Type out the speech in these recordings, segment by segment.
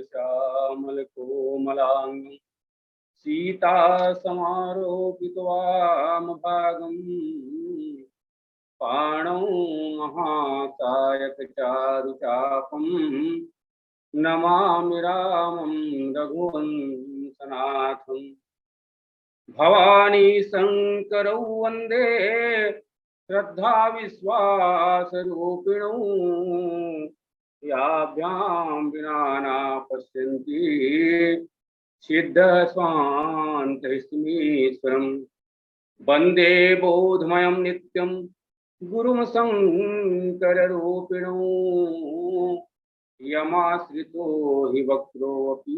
श्यामल कोमलांग सीता समारोपितवामभागं पाणौ महाकायक चारुचापं नमामि रामं रघुवंशनाथं। भवानी शंकरौ वंदे श्रद्धा विश्वासरूपिणौ याभ्यां विना न पश्यन्ति सिद्धस्वान्तस्मीश्वरं। वंदे बोधमयं नित्यं गुरुं शंकररूपिणौ यमाश्रितो हि वक्रोऽपि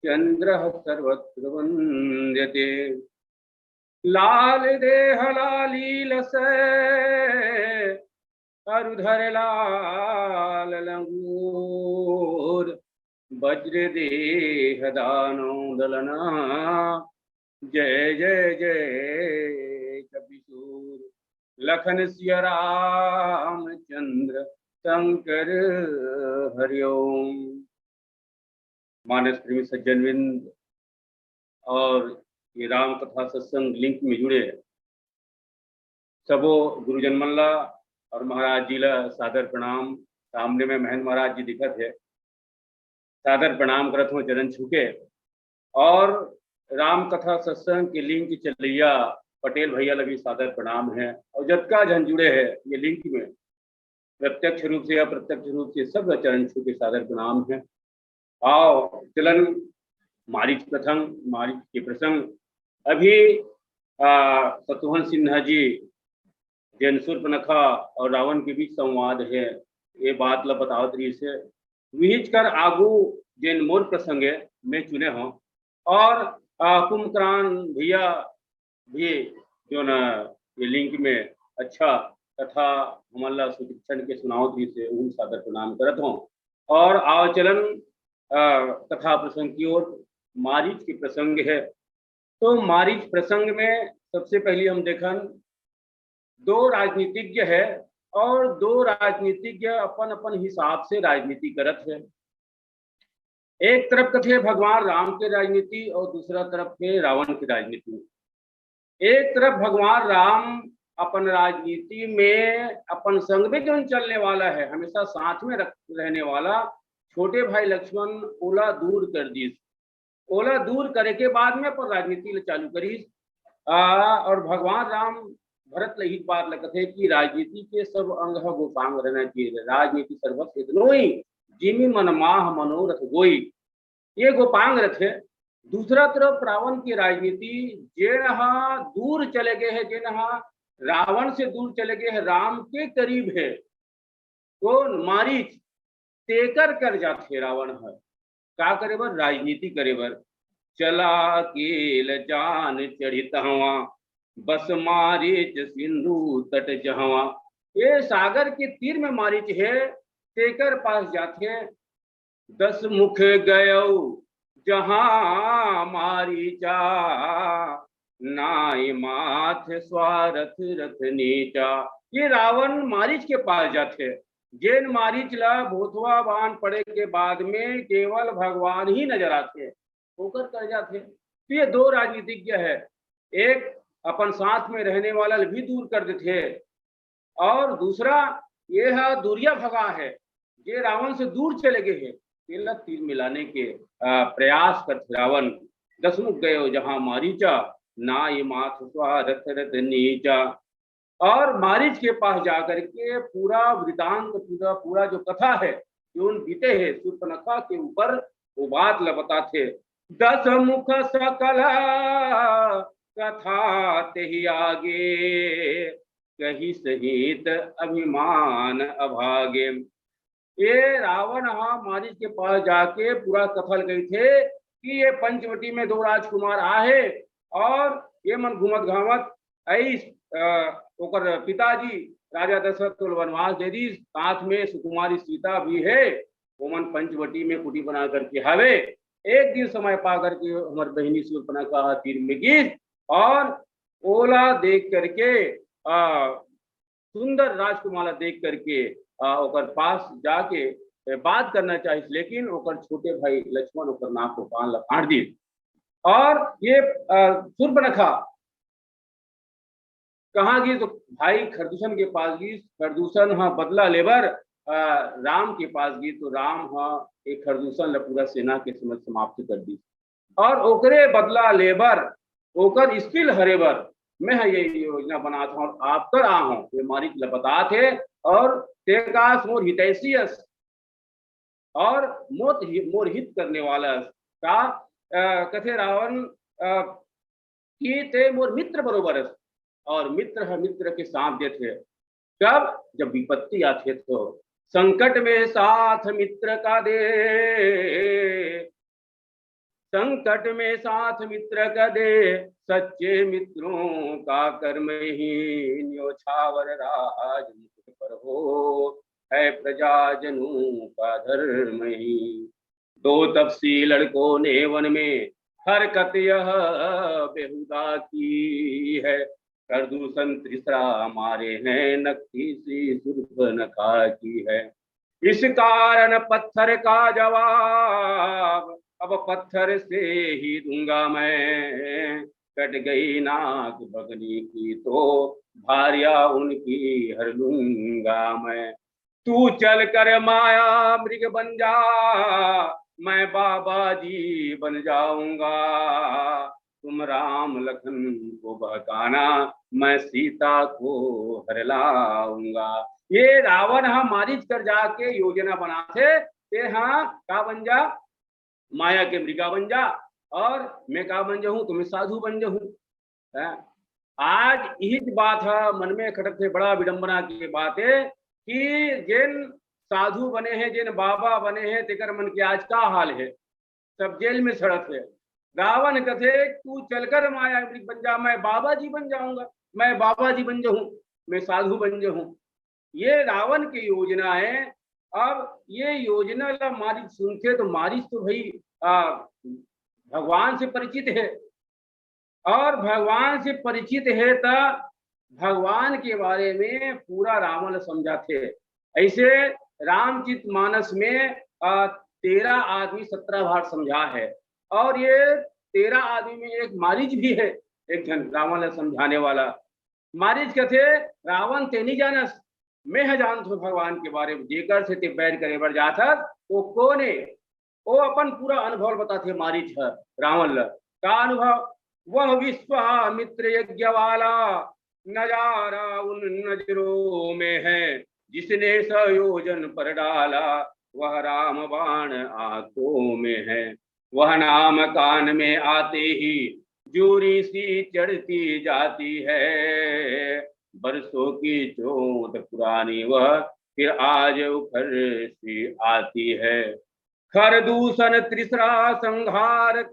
चन्द्रः सर्वत्र वन्द्यते। लाल देह लालीलसे अरुधर लाल लंगूर वज्र देह दानो दलना जय जय जय कपिशूर। लखन सिया रामचंद्र शंकर हरिओम। मानस प्रेमी सज्जनविंद और ये राम कथा सत्संग लिंक में जुड़े सबो गुरुजन मल्ला और महाराज जी ला सादर प्रणाम। सामने में महंत महाराज जी दिखत है, सादर प्रणाम करत हूँ चरण छूके। और राम कथा सत्संग के लिंक चलैया पटेल भैया लगी सादर प्रणाम है। और जतका जन जुड़े है ये लिंक में प्रत्यक्ष रूप से या अप्रत्यक्ष रूप से सब चरण छूके सादर प्रणाम है। आओ चलन मारीच प्रसंग, मारीच के प्रसंग। अभी शत्रुघ्न सिन्हा जी जैन शूर्पणखा और रावण के बीच संवाद है, ये बात ला बताओ तरी से विहिच कर आगू जैन मोर प्रसंगे मैं चुने हूँ। और कुंभकर्ण भैया भी जो न ये लिंक में अच्छा कथा हमारा सुशिक्षण के सुनाओ तरी से उन सादर प्रणाम करत हूँ। और आओ चलन कथा प्रसंग की ओर। मारीच के प्रसंग है, तो मारीच प्रसंग में सबसे पहले हम देखन दो राजनीतिज्ञ है और दो राजनीतिज्ञ अपन अपन हिसाब से राजनीति करत है। एक तरफ कथे भगवान राम के राजनीति और दूसरा तरफ है रावण की राजनीति। एक तरफ भगवान राम अपन राजनीति में अपन संग में जो चलने वाला है, हमेशा साथ में रहने वाला छोटे भाई लक्ष्मण ओला दूर कर दी। ओला दूर करे के बाद में अपन राजनीति चालू करी। और भगवान राम भरत लही बात लगते कि राजनीति के सब अंग गोपांग रहना चाहिए। राजनीति सर्वस्व इतनोई जिमी मन माह मनोरथ गोई, ये गोपांग रथ है। दूसरा तरफ रावण की राजनीति जेनहा दूर चले गए है, जेनहा रावण से दूर चले गए है, राम के करीब है तो मारीच तेकर कर जाते रावण है। का करे बर? राजनीति करे बर। चला केल जान चढ़ित हवा बस मारीच सिंधु तट जहवा। ये सागर के तीर में मारीच है, तेकर पास जाते 10 मुख गयो जहां मारीचा नाई माथ स्वारथ रथ नीचा। ये रावण मारीच के पास जाते, जैन मारीच ला भूतवा बाण पड़े के बाद में केवल भगवान ही नजर आते होकर कर जाते। तो ये दो राजनीतिज्ञ है, एक अपन साथ में रहने वाला भी दूर कर देते। और दूसरा ये है दूरिया भगा है, ये रावण से दूर चले गए हैं, तेल तीर मिलाने के प्रयास करते रावण। दसमुख गयो जहां मारीचा, ना ये माथ रथ रथ नीचा। और मारीच के पास जाकर के पूरा वृतांत, पूरा जो कथा है, जो बीते हैं शूर्पणखा के ऊपर, वो बात बताते। दस मुख सकल कथा ते ही आगे, कही सहित अभिमान अभागे। ये रावण मारीच के पास जाके पूरा कथल गए थे कि ये पंचवटी में दो राजकुमार आए और ये मन घूमत घामत ऐस ओकर पिताजी राजा दशरथ को वनवास दे दी, साथ में सुकुमारी सीता भी है, वो मन पंचवटी में कुटी बना करके हवे। एक दिन समय पा करके हमारे बहनी शूर्पणखा तीर में गिर और ओला देख करके सुंदर राजकुमार देख करके ओकर पास जाके बात करना चाहिए, लेकिन ओकर छोटे भाई लक्ष्मण ओकर नाक को कान लफाड़ दी। और ये शूर्पणखा कहाँ गई, तो भाई खरदूषण के पास गई। खरदूषण बदला लेबर राम के पास गई, तो राम एक खरदूषण पूरा सेना के समझ समाप्त कर दी। और ओकरे बदला लेबर ओकर स्किल हरेबर मैं ये योजना बना था और आप कर आ हूँ, ये मारी बता थे। और तेकास मोर हितैषियस, और मोर हित करने वाला का कथे रावण कि ते मोर मित्र बरोबर, और मित्र है मित्र के साथ देते। कब, जब विपत्ति आते तो संकट में साथ मित्र का दे, संकट में साथ मित्र का दे, सच्चे मित्रों का कर्म ही न्योछावर राज मुकुट पर हो, है प्रजाजनों का धर्म ही। दो तपसी लड़कों ने वन में हरकत यह बेहुदा की है, खरदूषण त्रिसरा मारे हैं, नक्की सी शूर्पणखा की है। इस कारण पत्थर का जवाब अब पत्थर से ही दूंगा मैं, कट गई नाक बगनी की तो भारिया उनकी हर लूंगा मैं। तू चल कर माया मृग बन जा, मैं बाबा जी बन जाऊंगा, तुम राम लखन को बहकाना, मैं सीता को हर लाऊंगा। ये रावण मारीच कर जाके योजना बनाते का बन जा, माया के मृगा बन जा, और मैं का बन जाऊं, तुम्हें साधु बन जाऊं। आज यही बात है मन में खटक से, बड़ा विडंबना की बात है कि जिन साधु बने हैं, जिन बाबा बने हैं, तेकर मन के आज का हाल है, सब जेल में सड़क है। रावण कथे तू चलकर माया मृग बन जा, मैं बाबा जी बन जाऊंगा, मैं बाबा जी बन जाऊं, मैं साधु बन जाऊं। ये रावण की योजना है। अब ये योजना मारिच सुनते तो मारिच तो भाई भगवान से परिचित है, और भगवान से परिचित है तो भगवान के बारे में पूरा रावण समझाते। ऐसे रामचित मानस में 13 आदमी 17 बार समझा है, और ये 13 आदमी में एक मारीच भी है, एक जन रावण समझाने वाला। मारीच कथे रावण ते नहीं जानस, मैं है जानत हूँ भगवान के बारे में, जेकर से ते बैर करे बर जाता वो कोने, वो अपन पूरा अनुभव बताते मारीच है रावण का अनुभव। वह विश्वामित्र यज्ञ वाला नजारा उन नजरों में है, जिसने संयोजन पर डाला वह राम बाण आंखों में है। वह नाम कान में आते ही जूरी सी चढ़ती जाती है, बरसों की चोट पुरानी वह फिर आज उखड़ सी आती है। खरदूषण त्रिसरा संहारक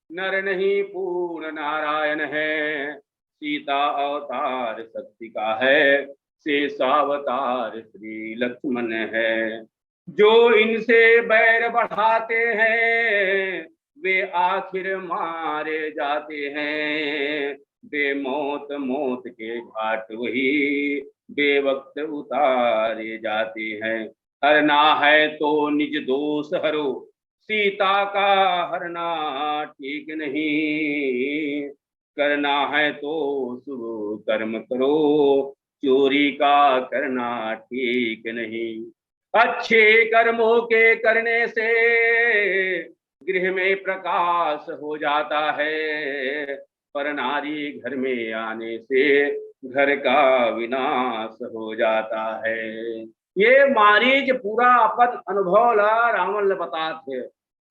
नर नहीं पूर्ण नारायण है, सीता अवतार शक्ति का है, शेषावतार श्री लक्ष्मण है। जो इनसे बैर बढ़ाते हैं वे आखिर मारे जाते हैं, बेमौत मौत के घाट वही बेवक्त उतारे जाते हैं। हरना है तो निज दोष हरो, सीता का हरना ठीक नहीं, करना है तो शुभ कर्म करो, चोरी का करना ठीक नहीं। अच्छे कर्मों के करने से गृह में प्रकाश हो जाता है, पर नारी घर में आने से घर का विनाश हो जाता है। ये मारीच पूरा अपन अनुभव ला रावण ले बताते,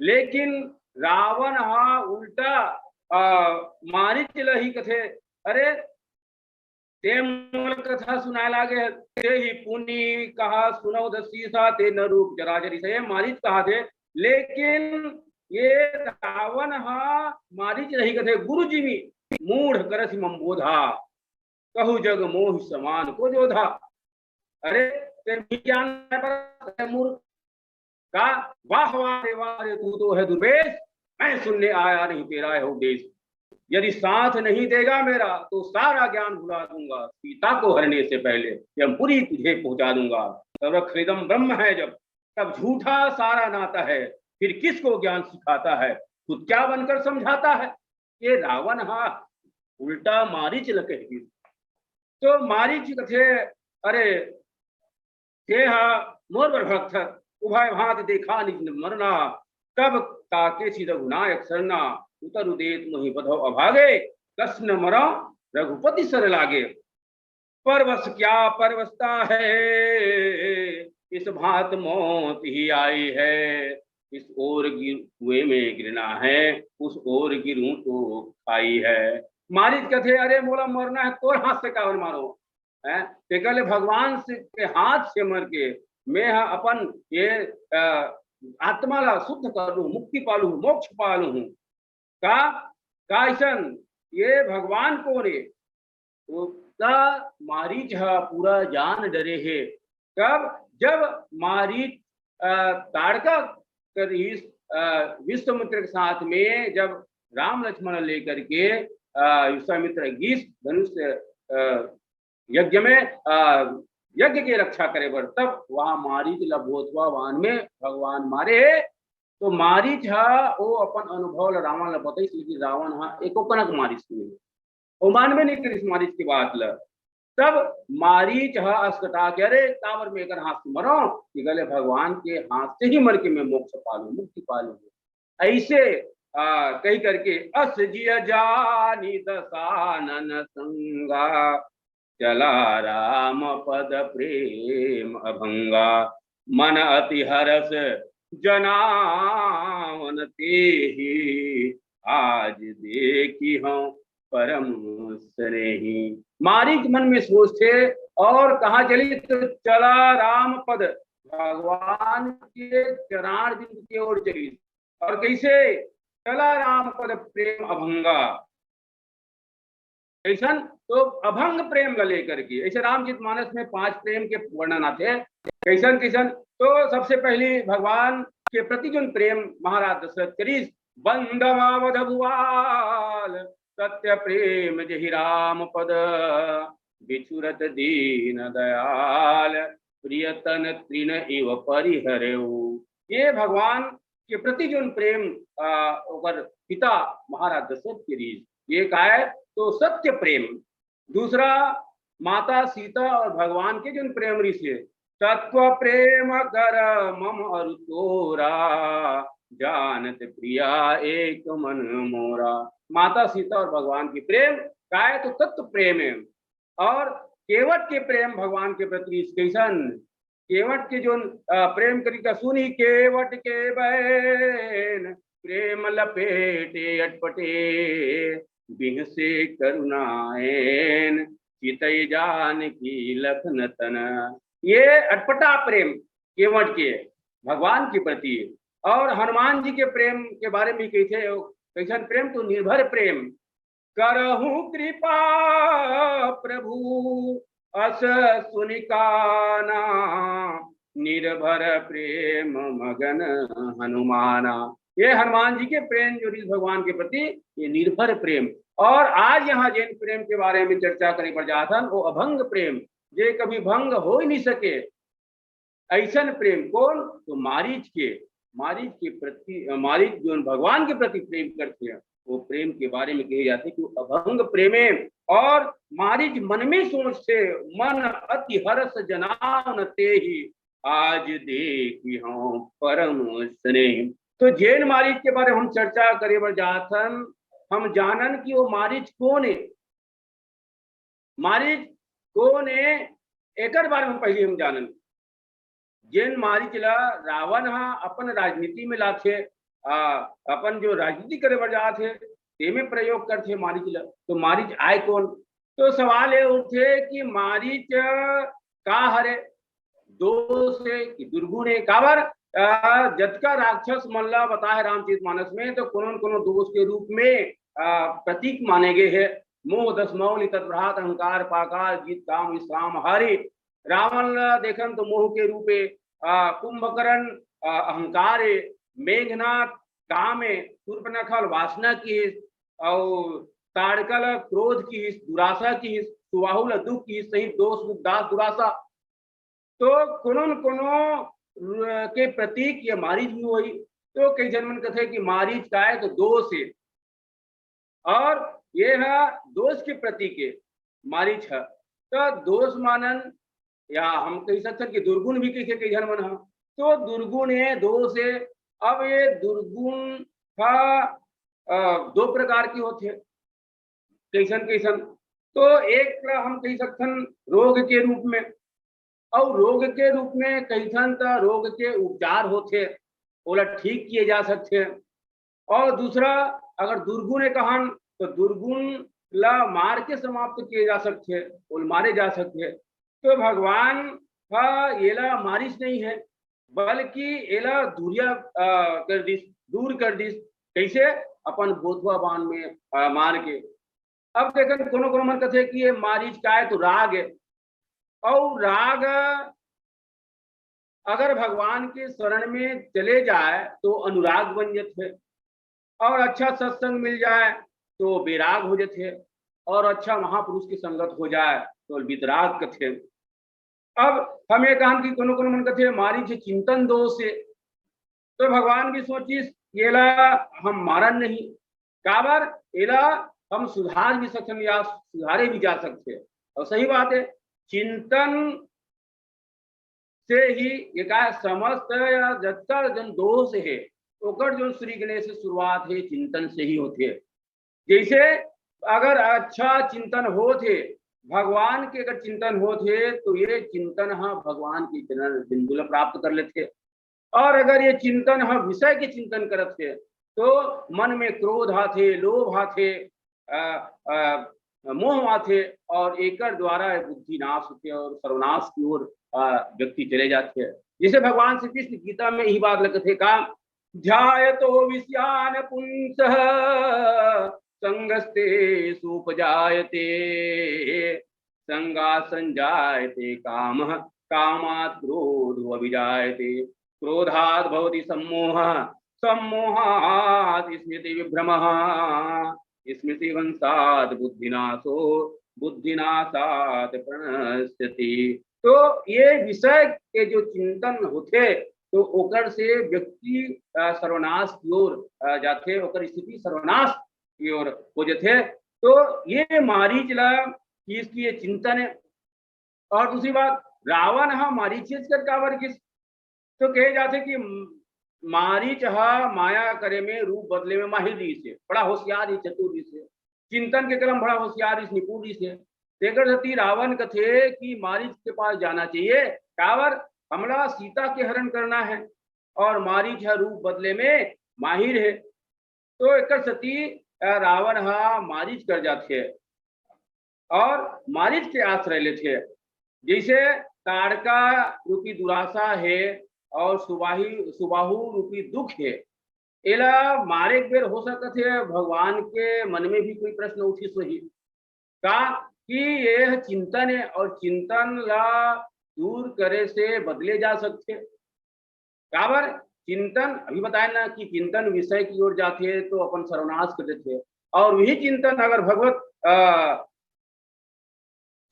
लेकिन रावण हा उल्टा मारीच लही कथे। अरे ते मोल कथा सुनाए लागे, ते ही पुनि कहा सुनौ दसीसा ते न रूप जराजरी से मारीच कहा थे। लेकिन ये रावण हा मारीच रही कथे गुरु जी भी मूढ़ करस मंबोधा, कहु जग मोह समान को जोधा। अरे ते ज्ञान मूर्ख का वाह वाह वाह, तू तो है दुर्वेश, मैं सुनने आया नहीं तेरा है उपदेश। यदि साथ नहीं देगा मेरा तो सारा ज्ञान भुला दूंगा, सीता को हरने से पहले यमपुरी तुझे पहुंचा दूंगा। तब खरीदम ब्रह्म है जब, तब झूठा सारा नाता है, फिर किसको ज्ञान सिखाता है, खुद क्या बनकर समझाता है। ये रावण हा उल्टा मारीच लके। तो मारीच कथे अरे ते हा मोर भक्त उभय भात देखा निज मरना, तब ताके सी रघुनायक सरना, उतर उदेत मोहि बधौ अभागे, कस न मरो रघुपति सर लागे। परवश क्या परवशता है, इस भात मौत ही आई है, इस ओर हुए में गिरना है, उस ओर गिरूं तो खाई है। मारिच कथे अरे मोला मरना है तोर हाथ से कावन मारो है, ते कहले भगवान से के हाथ से मर के मैं अपन ये आत्मा ला शुद्ध कर लू, मुक्ति पालू, मोक्ष पालू हूँ का काइसन ये भगवान को रे। तो मारीच पूरा जान डरे है। कब जब मारीच ताड़का विश्वामित्र के साथ में जब राम लक्ष्मण लेकर के विश्वामित्र गीस धनुष यज्ञ में यज्ञ की रक्षा करे बर, तब वहां मारीच लभोतवा वान में भगवान मारे। तो मारीच वो अपन अनुभव रावण बताई, लेकिन रावण एको कनक मारीच नहीं, वो मानवे नहीं करी मारीच की बात ल। तब मारीच अस्कटा के अरे कावर में कर हाथ से मरो, कि गले भगवान के हाथ से ही मर के मैं मोक्ष पालू, मुक्ति पालू। ऐसे कही करके अस जिय जानी दसानन संगा, चला राम पद प्रेम अभंगा, मन अति हरस जनावन ते ही, आज देखी हूँ परम स्नेही। मारीच मन में सोचते और कहा चली, तो चला राम पद भगवान के चरण बिंदु की ओर चली। और कैसे चला राम पद प्रेम अभंगा, कैसन तो अभंग प्रेम का लेकर के। ऐसे रामचरितमानस में 5 प्रेम के वर्णन आते, कैसन कैसन। तो सबसे पहले भगवान के प्रति जो प्रेम महाराज दशरथ करीस, बंदवावध भुआल सत्य प्रेम जहि राम पद, बिछुरत दीन दयाल प्रियतन तृण इव परिहरेऊ। ये भगवान के प्रति जो प्रेम पिता महाराज दशरथ करीस, ये का है तो सत्य प्रेम। दूसरा माता सीता और भगवान के जो प्रेम ऋषि, तत्व प्रेम कर मम अरु तोरा, जानत प्रिया एक मन मोरा। माता सीता और भगवान की प्रेम का है तो तत्व प्रेम है। और केवट के प्रेम भगवान के प्रति कैसन, केवट के जो प्रेम करी सुनी केवट के बैन, प्रेम लपेटे अटपटे, बिह से करुणाएन, चितई जान की लखन तन। ये अटपटा प्रेम केवट के भगवान के प्रति। और हनुमान जी के प्रेम के बारे में कहते कैसन प्रेम तो निर्भर प्रेम, करहु कृपा प्रभु अस सुनिकाना, निर्भर प्रेम मगन हनुमाना। ये हनुमान जी के प्रेम जो भगवान के प्रति ये निर्भर प्रेम। और आज यहाँ जिन प्रेम के बारे में चर्चा करने पर जाता वो अभंग प्रेम, जे कभी भंग हो ही नहीं सके ऐसन प्रेम। कौन तो मारीच के प्रति, मारीच जो भगवान के प्रति प्रेम करते हैं वो प्रेम के बारे में कहे जाते कि अभंग प्रेमे और मारिच मन में सोच से मन अति हर्ष जनान ते ही आज देखी हम परम स्नेह। तो जैन मारिच के बारे में हम चर्चा करे बर जाथन, हम जानन कि वो मारिच कौन है, मारिच कौन है एकर बारे में पहले हम जानन। जैन मारिच ला रावण हा अपन राजनीति में लाथे, अपन जो राजनीति करे बर जाथे ते में प्रयोग करथे मारिच ला। तो मारिच आए कौन? तो सवाल ये उठे कि मारिच का हरे, दोष है कि दुर्गुण है? काबर जतका राक्षस मन ला बता है रामचरितमानस में, तो कोनो दोष के रूप में प्रतीक माने गए है। मोह दस मौल तत्भ्रात अहंकार पाकार जीत काम विश्राम हारी। रावण देखन तो मोह के रूपे, कुंभकर्ण अहंकार, मेघनाथ काम है, शूर्पणखा वासना की, और ताड़कल क्रोध की, दुराशा की, सुबाहुल दुख की, सही दोष मुख दास दुराशा। तो कोनो के प्रतीक ये मारिच भी हुई। तो कई जन्मन कथे कि मारिच का है तो दोष है, और ये है दोष के प्रतीक है मारिच है। तो दोष मानन या हम कह सकते कि दुर्गुण भी कई जन्मन है। तो दुर्गुण है, दोष है। अब ये दुर्गुण का दो प्रकार की होते हैं, कैसन। तो एक हम कह सकते रोग के रूप में, और रोग के रूप में कैसन तो रोग के उपचार होते, ओला ठीक किए जा सकते हैं। और दूसरा अगर दुर्गुण कहन तो दुर्गुण ला मार के समाप्त किए जा सकते हैं, ओल मारे जा सकते हैं। तो भगवान का येला मारिच नहीं है, बल्कि एला दूर कर दिस कैसे? अपन बोधवा बाण में मार के। अब देखन कोनो मन कथे कि ये मारिच का है तो राग है, और राग अगर भगवान के शरण में चले जाए तो अनुराग बन जाते, और अच्छा सत्संग मिल जाए तो विराग हो जाते, और अच्छा महापुरुष की संगत हो जाए तो वितराग कथे। अब हम ये कहा कि कोनो मन कथे मारिच चिंतन दोष है। तो भगवान भी सोचिस येला हम मारन नहीं, काबर एला हम सुधार भी सकते या सुधारे भी जा सकते। और सही बात है, चिंतन से ही ये का समस्त या जत्ता जन दोष है ओकर जो श्री गणेश से शुरुआत है चिंतन से ही होते है। जैसे अगर अच्छा चिंतन होते, भगवान के अगर चिंतन होते तो ये चिंतन हाँ भगवान की चरण बिंदु प्राप्त कर लेते। और अगर ये चिंतन हाँ विषय के चिंतन करते तो मन में क्रोध आते, लोभ आते, मोह आते, और एकर द्वारा बुद्धि नाश होते और सर्वनाश की ओर व्यक्ति चले जाते हैं। जिसे भगवान श्री कृष्ण गीता में यही बात लगते का ध्यायतो विषयान पुंसः संगस्ते सुपजायते संगा संजायते कामः कामात् क्रोधो अभिजायते क्रोधात् भवति सम्मोहः सम्मोहात् स्मृति विभ्रमः स्मृति वंशात् बुद्धिनाशो बुद्धिनाशात् प्रणश्यति। तो ये विषय के जो चिंतन होते तो ओकर से व्यक्ति सर्वनाश की ओर जाते, ओकर स्थिति सर्वनाश की ओर हो जाते। तो ये मारीच ला इसकी ये चिंतन है। और दूसरी बात, रावण हा मारीच कर कावर किस तो कहे जाते कि मारीच हा माया करे में रूप बदले में माहिर से, बड़ा होशियार ही चतुर से, चिंतन के क्रम बड़ा होशियार निपुण से। तेकर सती रावण कथे कि मारीच के पास जाना चाहिए, कावर हमला सीता के हरण करना है, और मारीच है रूप बदले में माहिर है। तो एक सती रावण हा मारीच कर जाते और मारीच के आश्रय लेते। जैसे ताड़का रूपी दुराशा है और सुबाहु रूपी दुख है, एला मारे बेर हो सकते है भगवान के मन में भी कोई प्रश्न उठी सही का कि यह चिंतन है, और चिंतन ला दूर करे से बदले जा सकते। काबर चिंतन अभी बताए ना कि चिंतन विषय की ओर जाते हैं तो अपन सर्वनाश कर देते, और वही चिंतन अगर भगवत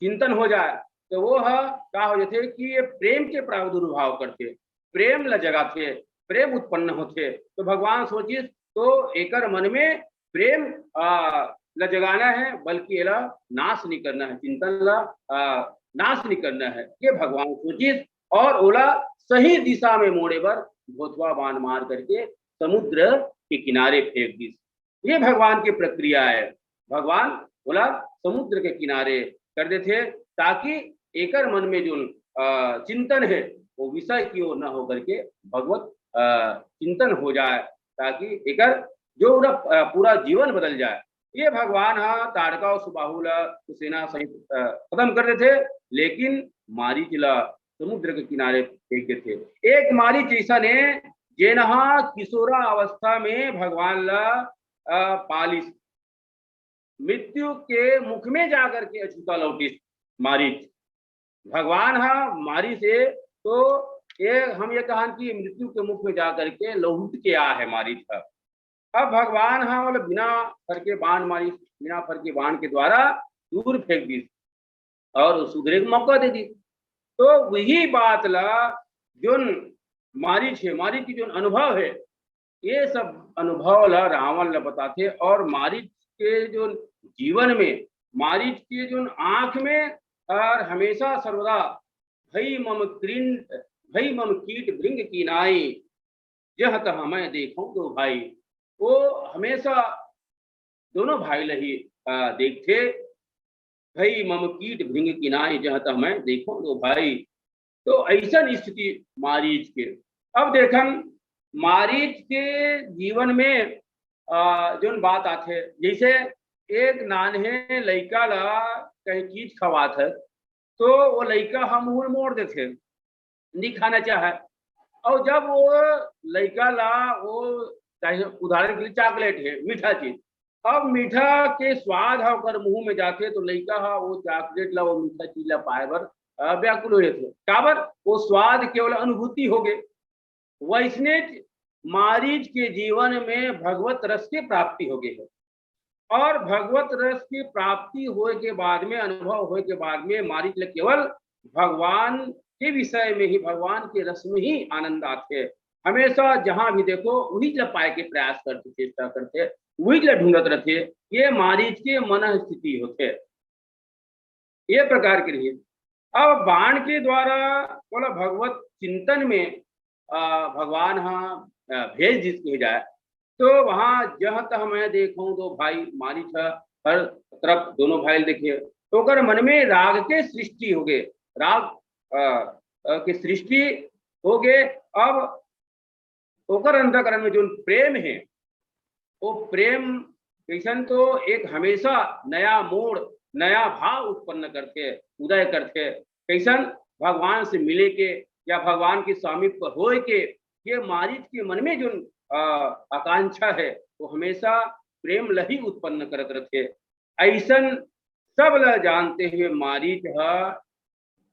चिंतन हो जाए तो वो क्या हो जाते कि ये प्रेम के प्रादुर्भाव करते, प्रेम ल जगाते, प्रेम उत्पन्न होते। तो भगवान सोचिए तो एकर मन में प्रेम ला जगाना है, बल्कि एला नाश नहीं करना है, चिंतन ला नाश नहीं करना है। ये भगवान सोचित और ओला सही दिशा में मोड़े बर भोथवा बाण मार करके समुद्र के किनारे फेंक दी। ये भगवान की प्रक्रिया है। भगवान बोला समुद्र के किनारे कर देते ताकि एकर मन में जो चिंतन है वो विषय की ओर न होकर के भगवत चिंतन हो जाए, ताकि एकर जो पूरा जीवन बदल जाए। ये भगवान हाँ ताड़का और सुबाहुल सेना सहित खत्म कर देते, लेकिन मारीच ला समुद्र के किनारे फेंक देते। एक मारीच ऐसा ने जेनहा किशोरा अवस्था में भगवान ला पालिस, मृत्यु के मुख में जाकर के अछूता लौटिस मारीच। भगवान हाँ मारी से तो ये हम ये कहा कि मृत्यु के मुख में जाकर के लौट के आ है मारीच का। अब भगवान हाँ मतलब बिना फर के बाण मारी, बिना फर के बाण के द्वारा दूर फेंक दी और सुधरे को मौका दे दी। तो वही बात ला जो मारीच है, मारीच की जो अनुभव है, ये सब अनुभव ला रावण ला बताते। और मारीच के जो जीवन में, मारीच के जो आंख में और हमेशा सर्वदा भई मम कीट भृंग की नाई, यह तह मैं देखूं तो भाई। वो हमेशा दोनों भाई लही देखते, भई मम कीट भृंग की नाई, जह तह मैं देखूं तो भाई। तो ऐसा स्थिति मारीच के। अब देखन मारीच के जीवन में जो बात आते, जैसे एक नान्हे लड़का ला कहीं चीज खवात है तो वो लड़का हम मुंह मोड़ देते, नहीं खाना चाहे। और जब वो लड़का ला वो उदाहरण के लिए चॉकलेट है, मीठा चीज, अब मीठा के स्वाद है ओकर मुंह में जाते तो लड़का हा वो चॉकलेट ला, वो मीठा चीज ला पाए बर व्याकुल हो जाते। काबर वो स्वाद केवल अनुभूति हो गए। वैसने मारीच के जीवन में भगवत रस की प्राप्ति हो गई है, और भगवत रस की प्राप्ति होए के बाद में, अनुभव होए के बाद में मारीच ले केवल भगवान के विषय में ही, भगवान के रस में ही आनंद आते। हमेशा जहां भी देखो वही ला पाए के प्रयास करते, चेष्टा करते, वही ला ढूंढत रहते। ये मारीच के मन स्थिति होते ये प्रकार के लिए। अब बाण के द्वारा बोला भगवत चिंतन में भगवान हाँ भेज जिसके जाए, तो वहां जह तह मैं देखूं तो भाई मारीच हर तरफ दोनों भाई देखे, तो कर मन में राग के सृष्टि हो गए, राग की सृष्टि हो गए। अब ओकर अंतःकरण में जो प्रेम है, वो प्रेम कैसन तो एक हमेशा नया मोड़, नया भाव उत्पन्न करके उदय करके, कैसन भगवान से मिले के या भगवान के स्वामित्व होए के। ये मारीच के मन में जो आकांक्षा है वो हमेशा प्रेम लही उत्पन्न करत रहते। ऐसन सब ल जानते हुए मारीच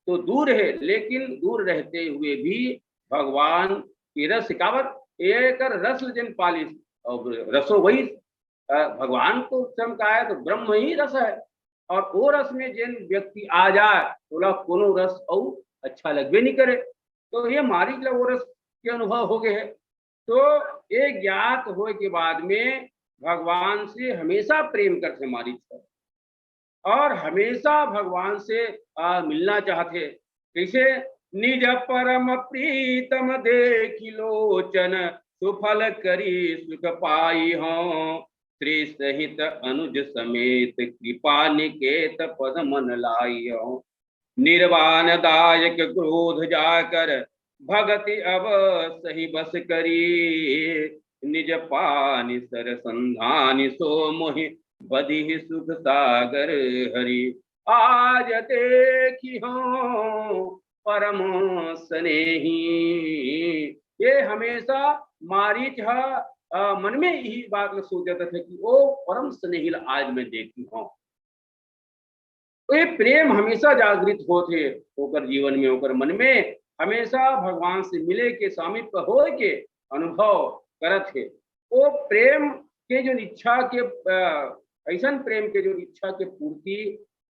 तो दूर है, लेकिन दूर रहते हुए भी भगवान के रस कावर एक रस जन पालिस, और रसो वही भगवान को स्वयं का है, तो ब्रह्म ही रस है। और वो रस में जिन व्यक्ति आ जाए बोला कोनो रस और अच्छा लगबे नहीं करे, तो ये मारीच ला वो रस के अनुभव हो गए है। तो एक ज्ञात होए के बाद में भगवान से हमेशा प्रेम करते मारीच, और हमेशा भगवान से मिलना चाहते। कैसे निज परम प्रीतम देखि लोचन, सुफल करी सुख पाई हो, श्री सहित अनुज समेत कृपा निकेत पद मन लाई हो। निर्वाण दायक क्रोध जाकर भगति अब सही बस करी, निज पानि सर संधानि सो मोहि बधि सुख सागर हरि। आज देखी हो परम स्नेही, ये हमेशा मारीच मन में यही बात सोचते थे कि वो परम स्नेही आज मैं देखी हूँ। ये प्रेम हमेशा जागृत होते होकर जीवन में, होकर मन में हमेशा भगवान से मिले के स्वामित्व हो के अनुभव करत है। वो प्रेम के जो इच्छा के ऐसा प्रेम के जो इच्छा के पूर्ति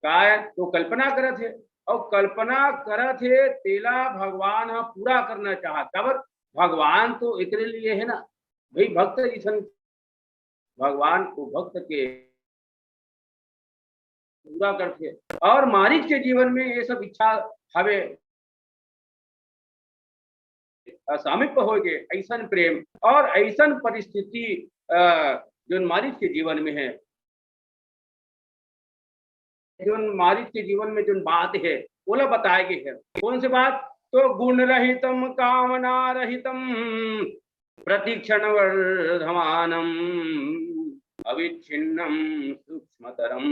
का तो कल्पना करत है, और कल्पना करत है तेला भगवान पूरा करना चाहत। काबर भगवान तो एक लिए है ना भाई, भक्त जैसन भगवान को भक्त के पूरा करते। और मारीच के जीवन में ये सब इच्छा हवे सामिप्य हो गए, ऐसन प्रेम और ऐसन परिस्थिति जो मारीच के जीवन में है, जो मारीच के जीवन में जो बात है वो बताया गया है। कौन सी बात? तो गुण रहितम कामना रहितम प्रतिक्षण वर्धमानम अविच्छिन्नम सूक्ष्मतरम।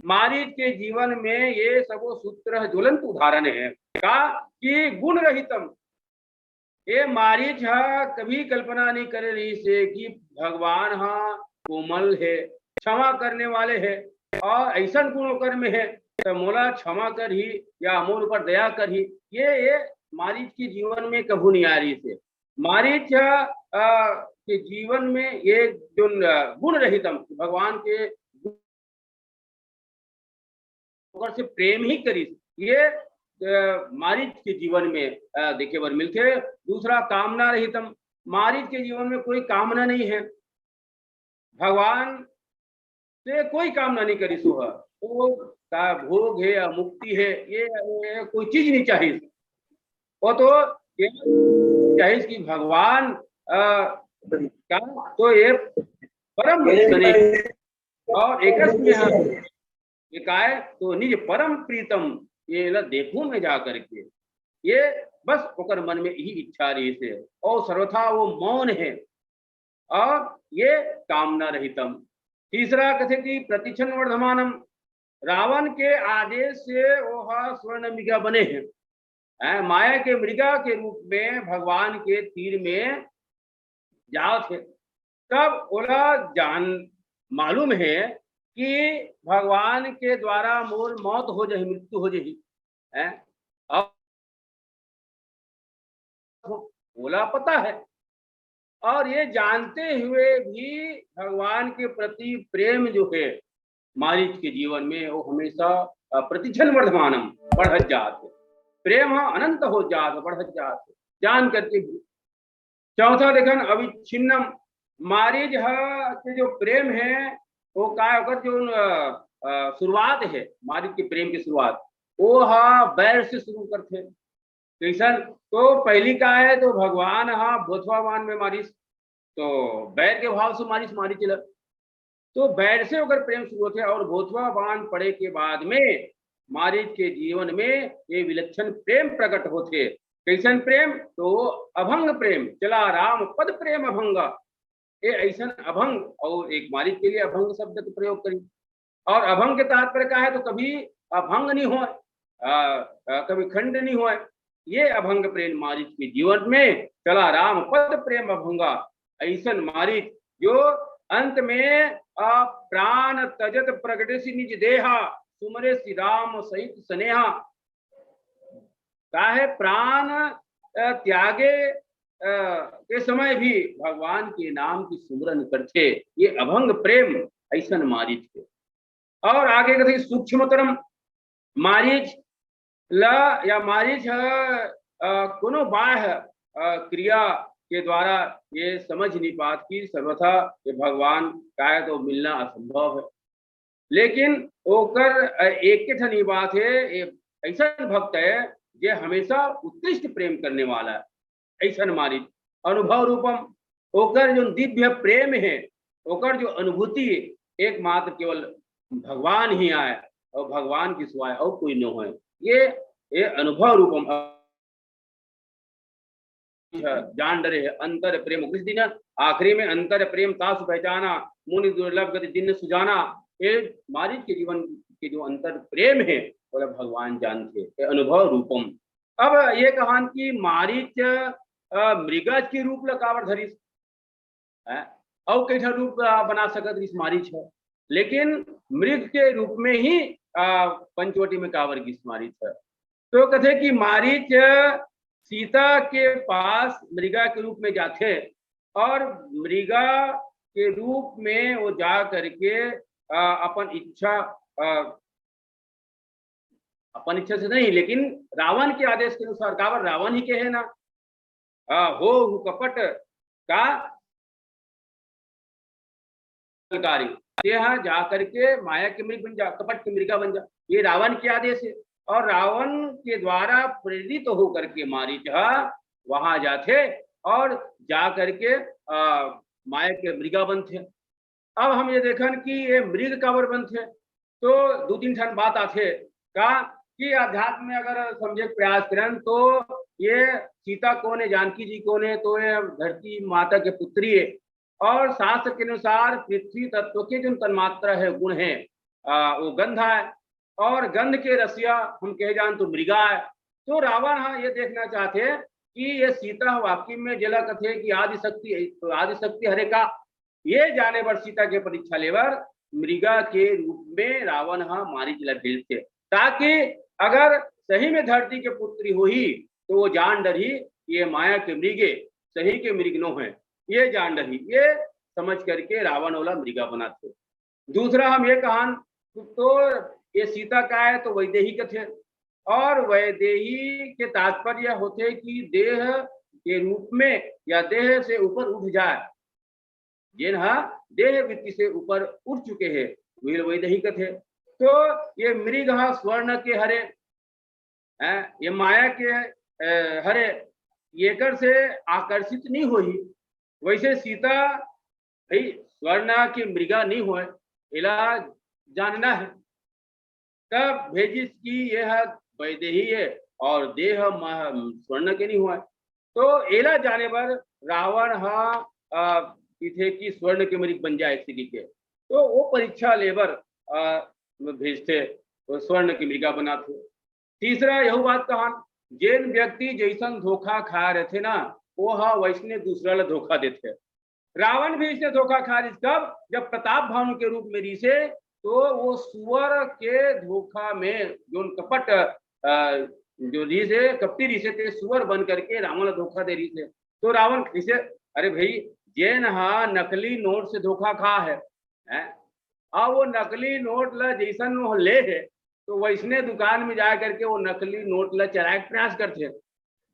मारीच के जीवन में ये सब सूत्र ज्वलंत उदाहरण है का कि गुण रहितम। ये मारीच कभी कल्पना नहीं कर रही से कि भगवान कोमल है, क्षमा करने वाले है और ऐसा गुण कर्म है तो मोला क्षमा कर ही या मोर ऊपर दया कर ही, ये मारीच के जीवन में कभू नहीं आ रही से। मारीच के जीवन में ये जो गुण रहितम भगवान के से प्रेम ही करी, ये मारीच के जीवन में देखे बर मिलते। दूसरा कामना रहितम, मारीच के जीवन में कोई कामना नहीं है, भगवान से कोई कामना नहीं करी सुहा, वो का भोग है या मुक्ति है ये कोई चीज नहीं चाहिए, वो तो चाहिए कि भगवान का तो ये परम और एक ये का है तो निज परम प्रीतम ये देखूं मैं जा करके, ये बस ओकर मन में यही इच्छा रही से और सर्वथा वो मौन है और ये कामना रहितम। तीसरा कथे कि प्रतिक्षण वर्धमानम, रावण के आदेश से वह स्वर्ण मृगा बने हैं, माया के मृगा के रूप में भगवान के तीर में जाओ थे। तब ओला जान मालूम है कि भगवान के द्वारा मोर मौत हो जाए, मृत्यु हो जाए, बोला पता है और ये जानते हुए भी भगवान के प्रति प्रेम जो है मारीच के जीवन में वो हमेशा प्रतिक्षण वर्धमानम बढ़त जात, प्रेम अनंत हो जात बढ़त जात जान करके भी। चौथा देखन अविच्छिन्नम, मारीच के जो प्रेम है वो का अगर जो शुरुआत है मारीच के प्रेम की शुरुआत वो बैर से शुरू करते। कैसन? तो पहली का है तो भगवान भोथवावान में मारीच, तो बैर के भाव से मारीच मारी चला, तो बैर से अगर प्रेम शुरू होते और भोथवावान पड़े के बाद में मारीच के जीवन में ये विलक्षण प्रेम प्रकट होते। कैसन प्रेम? तो अभंग प्रेम चला राम पद प्रेम अभंग, ये ऐसा अभंग और एक मारीच के लिए अभंग शब्द का प्रयोग करी। और अभंग के तात्पर्य का है तो कभी अभंग नहीं हो, कभी खंड नहीं हो, ये अभंग प्रेम मारीच के जीवन में चला राम पद प्रेम अभंगा। ऐसा मारीच जो अंत में प्राण तजत प्रगटे निज देहा सुमरे श्री राम सहित स्नेहा, का है प्राण त्यागे के समय भी भगवान के नाम की सुमरन करते, ये अभंग प्रेम ऐसा मारीच के। और आगे कहते सूक्ष्मतरम, मारीच या मारीच कोनो बाह्य क्रिया के द्वारा ये समझ नहीं पात कि सर्वथा ये भगवान का है तो मिलना असंभव है, लेकिन ओकर एक के ठनी बात है ऐसा भक्त है ये हमेशा उत्कृष्ट प्रेम करने वाला है, ऐसा मारीच। अनुभव रूपम, ओकर जो दिव्य प्रेम है ओकर जो अनुभूति एकमात्र केवल भगवान ही आए और भगवान की सिवाय और कोई न हो, ये अनुभव रूपम जान डरे है अंतर प्रेम कुछ दिन आखिरी में अंतर प्रेम तासु पहचाना मुनि दुर्लभ गति दिन सुजाना, ये मारीच के जीवन के जो अंतर प्रेम है वो भगवान जानते, अनुभव रूपम। अब ये कहान की मारीच मृगज के रूप लकावर धरिस और कैसा रूप बना सकत इस मारीच है, लेकिन मृग के रूप में ही पंचवटी में कावर की मारीच है। तो कथे कि मारीच सीता के पास मृगा के रूप में जाते और मृगा के रूप में वो जा करके अपन इच्छा से नहीं लेकिन रावण के आदेश के अनुसार, कावर रावण ही के है ना हो कपट का यहाँ जा करके माया के मृग बन जा, कपट की मृगा बन जा, ये रावण के आदेश है। और रावण के द्वारा प्रेरित तो होकर के मारीच वहां जाते और जा करके माया के मृगा बनते। अब हम ये देखन कि ये मृग काबर बनते, तो दो तीन ठन बात आते का कि अध्यात्म में अगर समझे प्रयास करें तो ये सीता कौन है, जानकी जी कौन है, तो ये धरती माता के पुत्री है। और शास्त्र के अनुसार पृथ्वी तत्व के जो तन्मात्रा है, गुण है, वो गंध है, और गंध के रसिया हम कहे जान तो मृगा है। तो रावण हाँ ये देखना चाहते कि ये सीता वाकई में जला कथे कि आदिशक्ति हरे का, ये जाने पर सीता के परीक्षा लेवर मृगा के रूप में रावण हाँ मारी जिला भेजते, ताकि अगर सही में धरती के पुत्री हो ही तो वो जान डरी ये माया के मृगे सही के मृग नो है, ये जान डरी, ये समझ करके रावण वाला मृगा बनाते। दूसरा हम ये कहान तो ये सीता का है तो वैदेही कथे, और वैदेही के तात्पर्य होते कि देह के रूप में या देह से ऊपर उठ जाए, जिन्हा देह वृत्ति से ऊपर उठ चुके हैं वही वैदेही कथे। तो ये मृग स्वर्ण के हरे, ये माया के हरे, ये कर से आकर्षित नहीं हुई, वैसे सीता भाई स्वर्ण की मृगा नहीं हुए, इला जानना है। तब भेजिस की यह वैदेही है और देह स्वर्ण के नहीं हुआ, तो एला जाने पर रावण थे कि स्वर्ण के मृग बन जाए स्त्री के, तो वो परीक्षा लेबर भेजते तो स्वर्ण की मृगा बनाते। तीसरा यह बात कहा, जैन व्यक्ति जैसन धोखा खा रहे थे ना, वो वैसने दूसरा ला धोखा देते। रावण भी इसने धोखा खा रही कब, जब प्रताप भानु के रूप में रीसे, तो वो सुअर के धोखा में जो कपट जो रीसे कपटी रीसे थे, सुअर बन करके रावण धोखा दे रही थे। तो रावण इसे अरे भाई जैन नकली नोट से धोखा खा है, अब वो नकली नोट ला जैसन वो ले है तो वैसने दुकान में जा करके वो नकली नोट ला चराए प्रयास करते।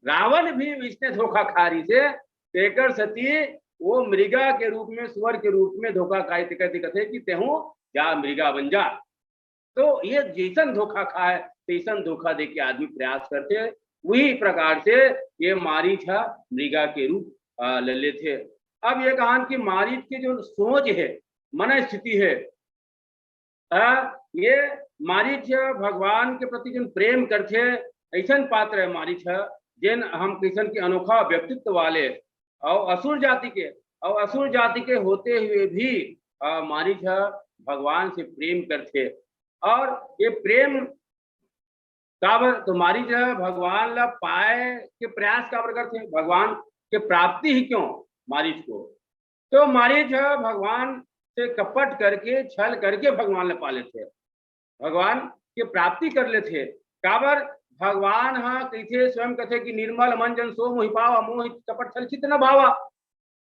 रावण भी इसने धोखा खा रही से तेकर सती वो मृगा के रूप में, सुअर के रूप में धोखा खाई कथे कि तेहू जा मृगा बन जा। तो ये जैसन धोखा खाए तैसन धोखा दे के आदमी प्रयास करते, वही प्रकार से ये मारीच मृगा के रूप ले लेते। अब ये कहान कि मारीच की जो सोच है, मन स्थिति है, ये मारीच भगवान के प्रति जो प्रेम करते ऐसा पात्र है मारीच, जिन हम किसन के अनोखा व्यक्तित्व वाले और असुर जाति के होते हुए भी मारीच भगवान से प्रेम करते। और ये प्रेम काबर तो मारीच भगवान ला पाए के प्रयास काबर करते, भगवान के प्राप्ति ही क्यों मारीच को, तो मारीच भगवान से कपट करके छल करके भगवान ले पा लेते, भगवान के प्राप्ति कर लेते। काबर भगवान कहते स्वयं कथे कि निर्मल मन जन सो मोहि पावा, मोहि कपट छल चित न भावा,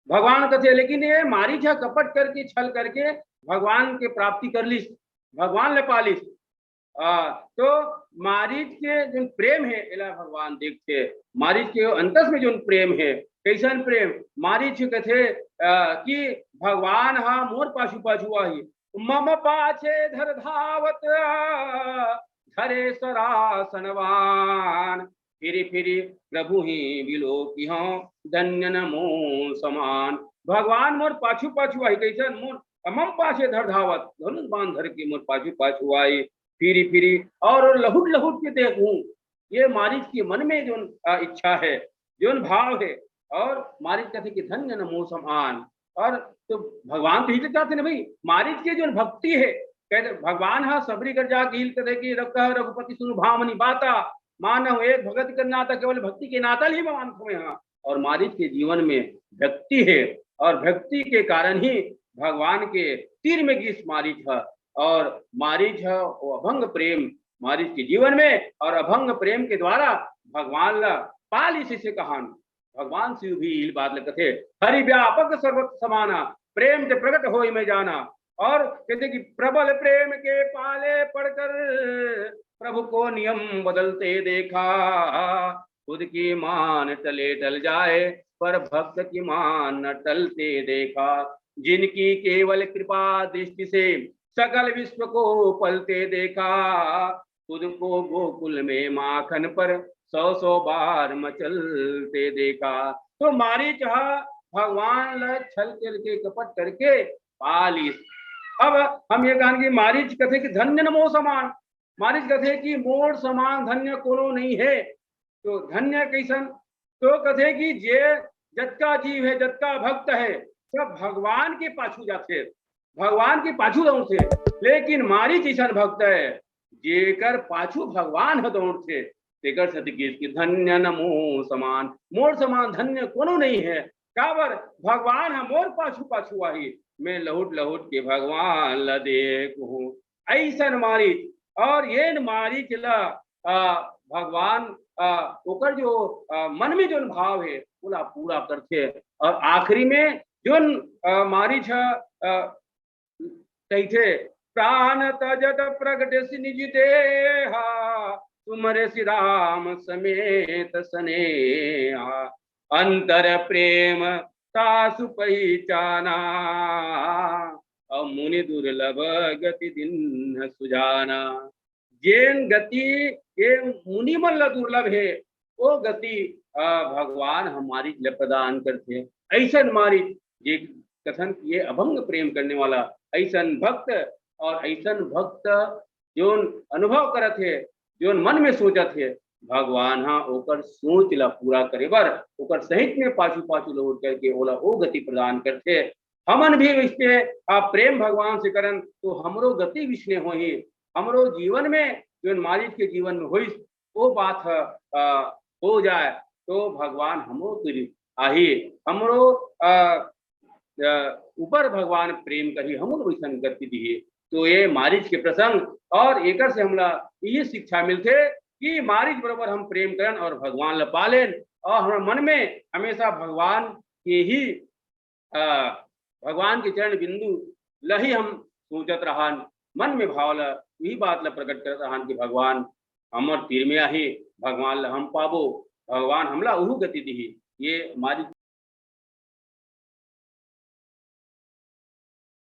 भगवान कथे। लेकिन ये मारीच कपट करके छल करके भगवान के प्राप्ति कर ली, भगवान ले पा ली। तो मारीच के जो प्रेम है एला भगवान देखते, मारीच के अंतस में जो प्रेम है, कैसन प्रेम, मारीच कथे कि भगवान मोर पाछू पाछू आही, मम पाछे धर धावत धरे सरासनवान, फिरी फिरी प्रभु ही बिलो की धन्य नमो समान। भगवान मोर पाछू पाछू आई, कैसन मोर मम पाछे धर धावत, धनुष बांध धर के मोर पाछू पाछू आई, फिरी फिरी और लहुट लहुट के देखूं। ये मारीच के मन में जो इच्छा है, जो भाव है, और मारीच कहते कि धन्य नमो समान। और तो भगवान तो ही चाहते ना भाई, मारीच की जो भक्ति है, कहते भगवान सबरी कर जा कील करे कि रघुपति सुनु भामनी बाता, मानव एक भगत कर नाता, केवल भक्ति के नाता ही भगवान को यहाँ। और मारीच के जीवन में भक्ति है, और भक्ति के कारण ही भगवान के तीर में गीस मारीच है। और मारीच वो अभंग प्रेम मारीच के जीवन में, और अभंग प्रेम के द्वारा भगवान ला पाल इसी से कहान, भगवान शिव भी बात कथे हरि व्यापक सर्वत समाना, प्रेम से प्रकट हो में जाना। और कहते कि प्रबल प्रेम के पाले पढ़कर प्रभु को नियम बदलते देखा, खुद की मान टले टल जाए, पर भक्त की मान न टलते देखा। जिनकी केवल कृपा दृष्टि से सकल विश्व को पलते देखा, खुद को गोकुल में माखन पर 100 बार मचलते देखा। तो मारीच भगवान ल छल के कपट करके पाली। अब हम ये कहें कि मारीच कथे कि धन्य न मोह समान, मारीच कथे कि मोर समान धन्य कोनो नहीं है। तो धन्य कैसन, तो कथे कि जे जतका जीव है, जतका भक्त है, सब भगवान के पाछू जाते, भगवान के पाछू दौड़ते। लेकिन मारीच ऐसा भक्त है जेकर पाछू भगवान ह दौड़ते, तेकर सती की धन्य न मोह समान, मोर समान धन्य कोनो नहीं है। काबर भगवान है मोर पाछू पाछू आही, मैं लहुट लहुट के भगवान ल देखूं, ऐसन मारीच। और ये मारीच ला भगवान ओकर जो मन में जो भाव है पूरा पूरा करते। और आखिरी में जो मारीच कहते, प्राण तजत प्रगट निज देहा, तुमरे श्री राम समेत स्नेहा, अंतर प्रेम तासु पहचाना, और मुनि दुर्लभ गति दिन सुजाना। जेन गति ये मुनि मन दुर्लभ है, वो गति भगवान हमारी प्रदान करते। ऐसा मारी ये कथन किए अभंग प्रेम करने वाला ऐसन भक्त, और ऐसन भक्त जो अनुभव करत है, जो मन में सोचत है, भगवान हाँ ओकर सोच ला पूरा करे बर ओकर सहित में पाछू पाछू लौट करके ओला वो गति प्रदान करते। हमन भी इसके प्रेम भगवान से करन तो हमरो गति विष्णे हो ही, हमरो जीवन में जो मालिक के जीवन में हुई वो बात हो जाए, तो भगवान हमरो आही, हमरो ऊपर भगवान प्रेम करी, हमरो वैसा गति दी। तो ये मारिच के प्रसंग और एक से हमला ये शिक्षा मिलते कि मारिच बराबर हम प्रेम करन और भगवान ल पालेन, और हमारे मन में हमेशा भगवान के ही भगवान के चरण बिंदु लही हम सोचत रहन, मन में भाव ला यही बात ला प्रकट करत रहन कि भगवान हमर तीर में आही, भगवान ला हम पाबो, भगवान हमला उहु गति दी। ये मारिच